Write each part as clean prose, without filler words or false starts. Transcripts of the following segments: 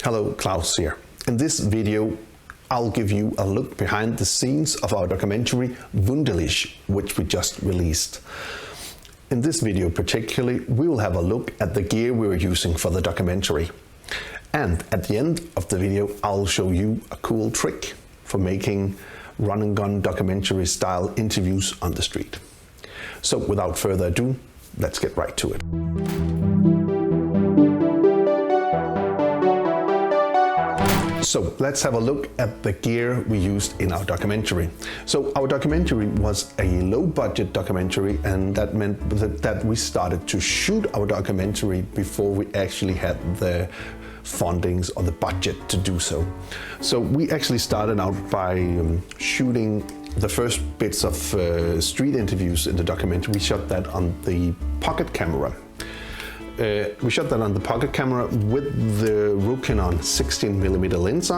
Hello, Klaus here. In this video, I'll give you a look behind the scenes of our documentary Wunderlich, which we just released. In this video particularly, we will have a look at the gear we were using for the documentary. And at the end of the video, I'll show you a cool trick for making run-and-gun documentary style interviews on the street. So without further ado, let's get right to it. So let's have a look at the gear we used in our documentary. So our documentary was a low-budget documentary, and that meant that we started to shoot our documentary before we actually had the fundings or the budget to do so. So we actually started out by shooting the first bits of street interviews in the documentary. We shot that on the pocket camera. We shot that on the pocket camera with the Canon 16mm lens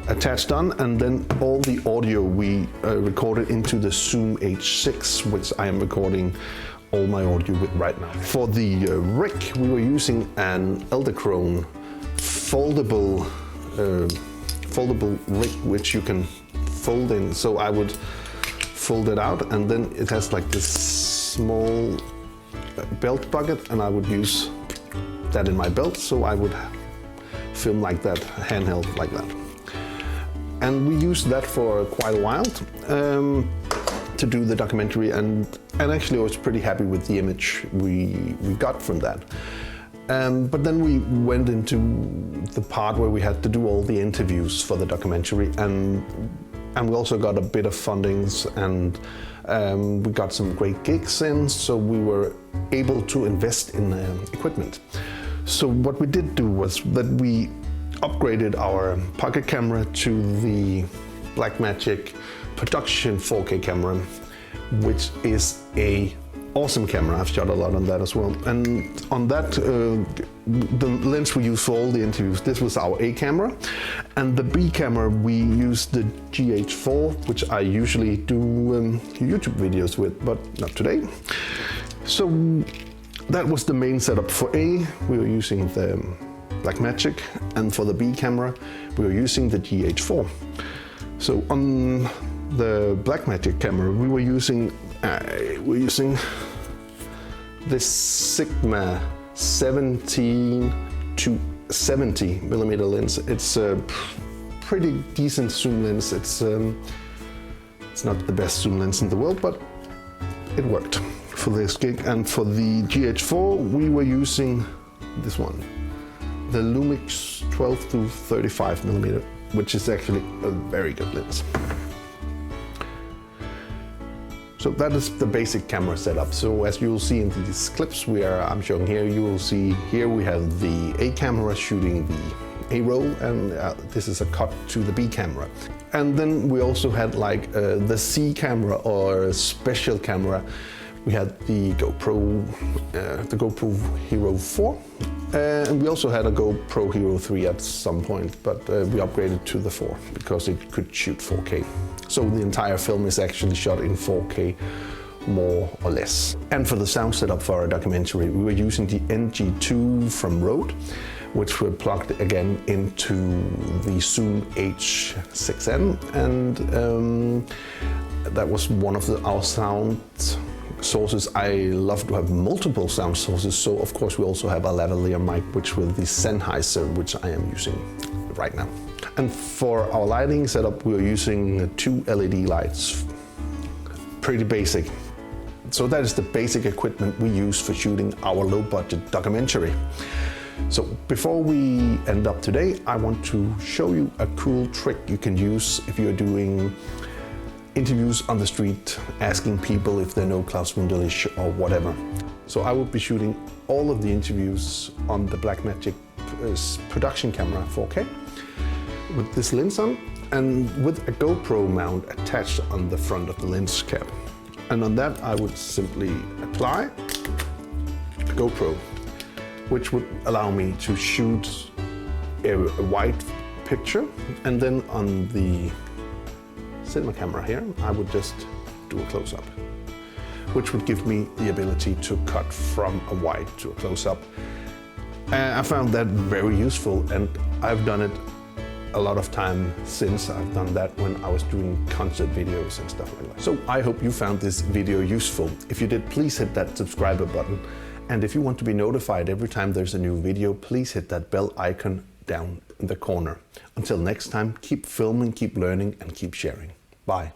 attached on, and then all the audio we recorded into the Zoom H6, which I am recording all my audio with right now. For the rig, we were using an Edelkrone foldable rig, which you can fold in. So I would fold it out, and then it has like this small belt bucket, and I would use that in my belt, so I would film like that, handheld like that. And we used that for quite a while to do the documentary, and actually I was pretty happy with the image we got from that. But then we went into the part where we had to do all the interviews for the documentary, and we also got a bit of fundings, and we got some great gigs in, so we were able to invest in equipment. So what we did do was that we upgraded our pocket camera to the Blackmagic production 4K camera, which is a awesome camera. I've shot a lot on that as well. And on that, the lens we used for all the interviews, this was our A camera. And the B camera, we used the GH4, which I usually do YouTube videos with, but not today. So that was the main setup. For A, we were using the Blackmagic, and for the B camera, we were using the GH4. So on the Blackmagic camera, we were using this Sigma 17 to 70mm lens. It's a pretty decent zoom lens. It's not the best zoom lens in the world, but it worked for this gig. And for the GH4, we were using this one, the Lumix 12 to 35mm, which is actually a very good lens. So that is the basic camera setup. So as you will see in these clips I'm showing here, you will see here we have the A camera shooting the A roll, and this is a cut to the B camera. And then we also had like the C camera or special camera. We had the GoPro Hero 4, and we also had a GoPro Hero 3 at some point, but we upgraded to the 4 because it could shoot 4K. So the entire film is actually shot in 4K, more or less. And for the sound setup for our documentary, we were using the NG2 from Rode, which were plugged again into the Zoom H6N, and that was one of our sound sources. I love to have multiple sound sources, so of course we also have a lavalier mic, which with the Sennheiser, which I am using right now. And for our lighting setup, we are using 2 LED lights. Pretty basic. So that is the basic equipment we use for shooting our low-budget documentary. So before we end up today, I want to show you a cool trick you can use if you're doing interviews on the street, asking people if they know Klaus Wunderlich or whatever. So I will be shooting all of the interviews on the Blackmagic production camera 4K with this lens on, and with a GoPro mount attached on the front of the lens cap. And on that I would simply apply a GoPro, which would allow me to shoot a wide picture, and then on the cinema camera here, I would just do a close-up, which would give me the ability to cut from a wide to a close-up. I found that very useful, and I've done it a lot of time since. I've done that when I was doing concert videos and stuff like that. So I hope you found this video useful. If you did, please hit that subscribe button. And if you want to be notified every time there's a new video, please hit that bell icon down in the corner. Until next time, keep filming, keep learning, and keep sharing. Bye.